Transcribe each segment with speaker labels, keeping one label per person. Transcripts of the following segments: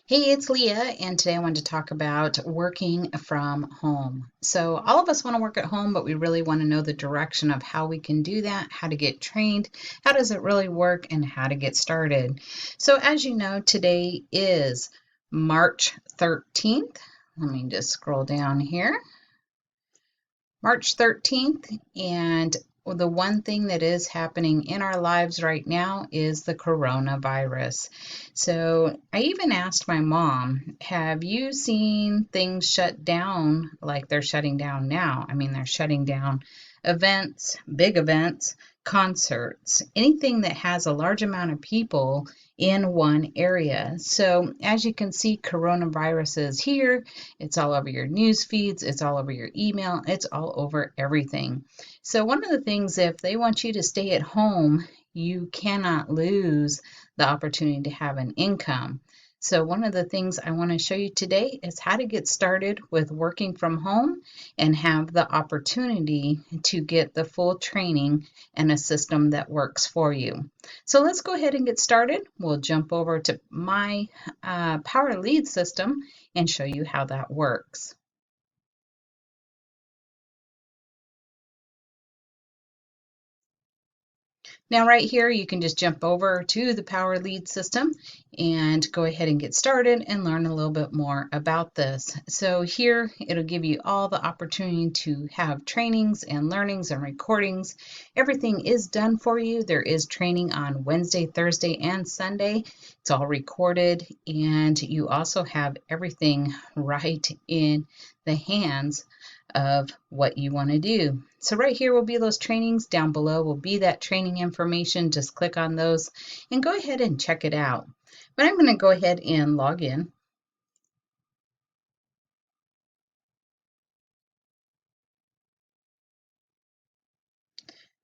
Speaker 1: Hey, it's Leah, and today I wanted to talk about working from home. So, all of us want to work at home, but we really want to know the direction of how we can do that, how to get trained, how does it really work, and how to get started. So, as you know, today is March 13th. Let me just scroll down here. March 13th, and the one thing that is happening in our lives right now is the coronavirus. So I even asked my mom, have you seen things shut down like they're shutting down now? I mean, they're shutting down events, big events, concerts, anything that has a large amount of people in one area. So as you can see, coronavirus is here. It's all over your news feeds, it's all over your email, it's all over everything. So, one of the things, if they want you to stay at home, you cannot lose the opportunity to have an income. So, one of the things I want to show you today is how to get started with working from home and have the opportunity to get the full training and a system that works for you. So, let's go ahead and get started. We'll jump over to my Power Lead system and show you how that works. Now right here, you can just jump over to the Power Lead system and go ahead and get started and learn a little bit more about this. So here, it'll give you all the opportunity to have trainings and learnings and recordings. Everything is done for you. There is training on Wednesday, Thursday, and Sunday. It's all recorded, and you also have everything right in the hands of what you want to do. So right here will be those trainings. Down below will be that training information. Just click on those and go ahead and check it out. But I'm going to go ahead and log in.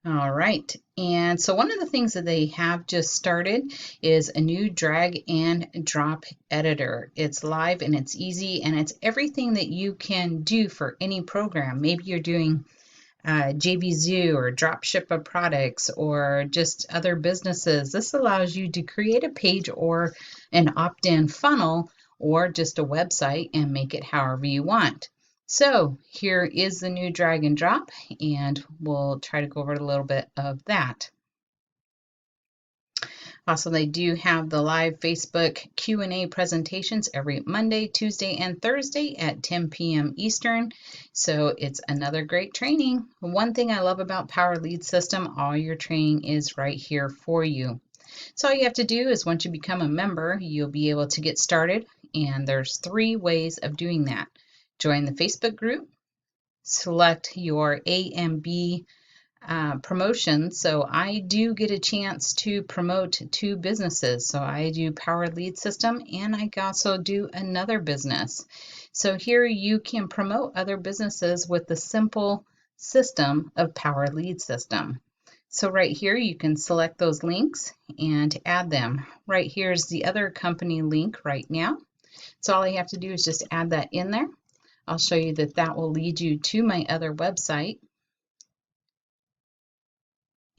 Speaker 1: All right, and so one of the things that they have just started is a new drag and drop editor. It's live and it's easy and it's everything that you can do for any program. Maybe you're doing JVZoo or Dropship products or just other businesses. This allows you to create a page or an opt-in funnel or just a website and make it however you want. So here is the new drag and drop, and we'll try to go over a little bit of that. Also, they do have the live Facebook Q&A presentations every Monday, Tuesday, and Thursday at 10 p.m. Eastern. So it's another great training. One thing I love about Power Lead System, all your training is right here for you. So all you have to do is once you become a member, you'll be able to get started. And there's 3 ways of doing that. Join the Facebook group, select your A and B promotion. So I do get a chance to promote 2 businesses. So I do Power Lead System and I also do another business. So here you can promote other businesses with the simple system of Power Lead System. So right here you can select those links and add them. Right here is the other company link right now. So all I have to do is just add that in there. I'll show you that that will lead you to my other website.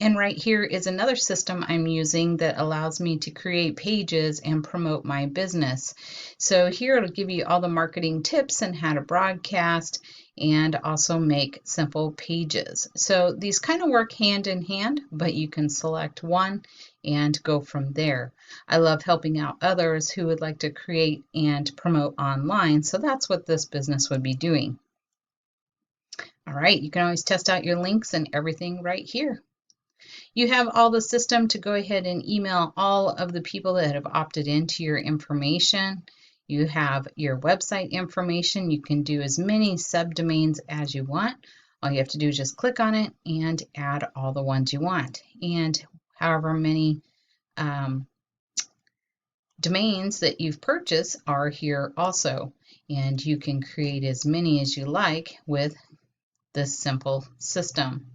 Speaker 1: And right here is another system I'm using that allows me to create pages and promote my business. So here it'll give you all the marketing tips and how to broadcast and also make simple pages. So these kind of work hand in hand, but you can select one and go from there. I love helping out others who would like to create and promote online. So that's what this business would be doing. All right, you can always test out your links and everything right here. You have all the system to go ahead and email all of the people that have opted into your information. You have your website information. You can do as many subdomains as you want. All you have to do is just click on it and add all the ones you want. And however many domains that you've purchased are here also. And you can create as many as you like with this simple system.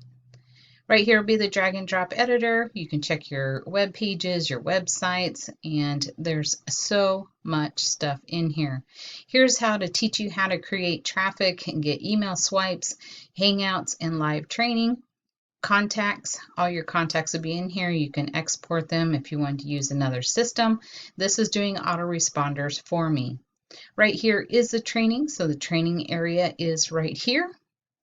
Speaker 1: Right here will be the drag and drop editor. You can check your web pages, your websites, and there's so much stuff in here. Here's how to teach you how to create traffic and get email swipes, hangouts, and live training. Contacts, all your contacts will be in here. You can export them if you want to use another system. This is doing autoresponders for me. Right here is the training. So the training area is right here.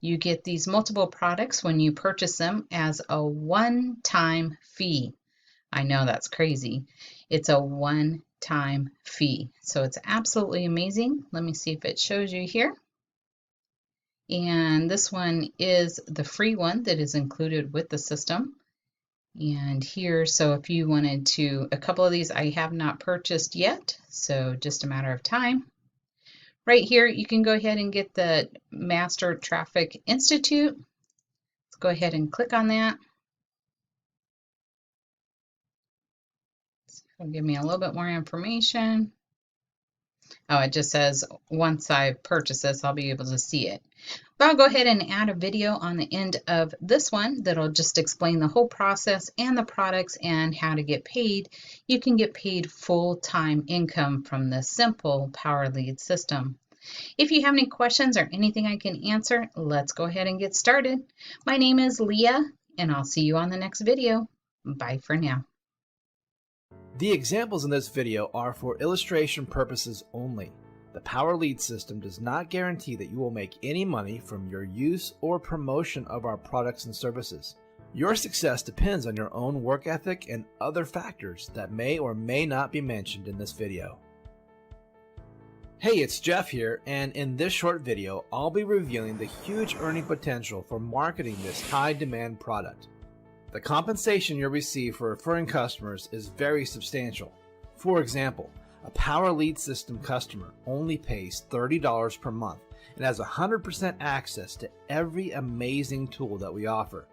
Speaker 1: You get these multiple products when you purchase them as a one-time fee. I know that's crazy. It's a one-time fee. So it's absolutely amazing. Let me see if it shows you here. And this one is the free one that is included with the system. And here, so if you wanted to, a couple of these I have not purchased yet, so just a matter of time. Right here, you can go ahead and get the Master Traffic Institute. Let's go ahead and click on that. It'll give me a little bit more information. Oh, it just says once I purchase this, I'll be able to see it. But I'll go ahead and add a video on the end of this one that'll just explain the whole process and the products and how to get paid. You can get paid full-time income from the simple Power Lead system. If you have any questions or anything I can answer, let's go ahead and get started. My name is Leah, and I'll see you on the next video. Bye for now.
Speaker 2: The examples in this video are for illustration purposes only. The Power Lead system does not guarantee that you will make any money from your use or promotion of our products and services. Your success depends on your own work ethic and other factors that may or may not be mentioned in this video. Hey, it's Jeff here, and in this short video, I'll be revealing the huge earning potential for marketing this high-demand product. The compensation you'll receive for referring customers is very substantial. For example, a Power Lead system customer only pays $30 per month and has 100% access to every amazing tool that we offer.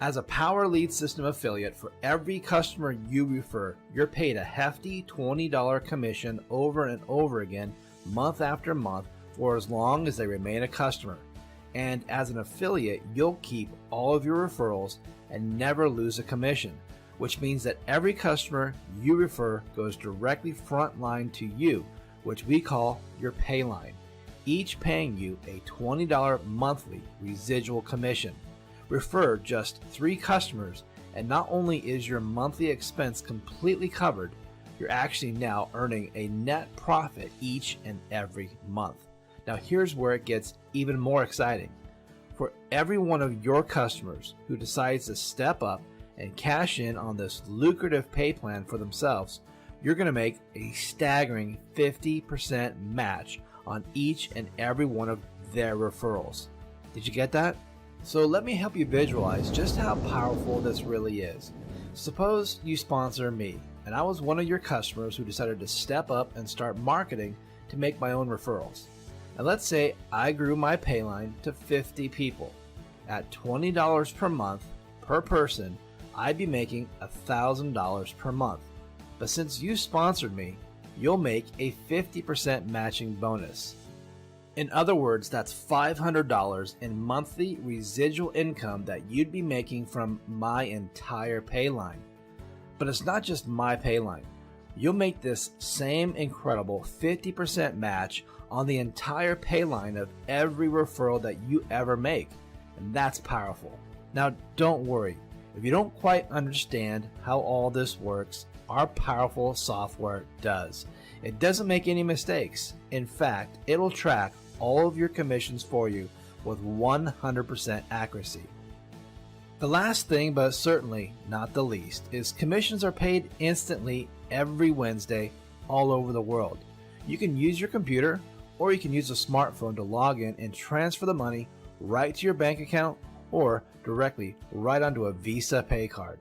Speaker 2: As a Power Lead system affiliate, for every customer you refer, you're paid a hefty $20 commission over and over again, month after month, for as long as they remain a customer. And as an affiliate, you'll keep all of your referrals and never lose a commission, which means that every customer you refer goes directly frontline to you, which we call your pay line, each paying you a $20 monthly residual commission. Refer just 3 customers, and not only is your monthly expense completely covered, you're actually now earning a net profit each and every month. Now here's where it gets even more exciting. For every one of your customers who decides to step up and cash in on this lucrative pay plan for themselves, you're going to make a staggering 50% match on each and every one of their referrals. Did you get that? So let me help you visualize just how powerful this really is. Suppose you sponsor me, and I was one of your customers who decided to step up and start marketing to make my own referrals. And let's say I grew my pay line to 50 people. At $20 per month per person, I'd be making $1,000 per month. But since you sponsored me, you'll make a 50% matching bonus. In other words, that's $500 in monthly residual income that you'd be making from my entire pay line. But it's not just my pay line. You'll make this same incredible 50% match on the entire pay line of every referral that you ever make. And that's powerful. Now, don't worry. If you don't quite understand how all this works, our powerful software does. It doesn't make any mistakes. In fact, it'll track all of your commissions for you with 100% accuracy. The last thing, but certainly not the least, is commissions are paid instantly every Wednesday all over the world. You can use your computer or you can use a smartphone to log in and transfer the money right to your bank account or directly right onto a Visa pay card.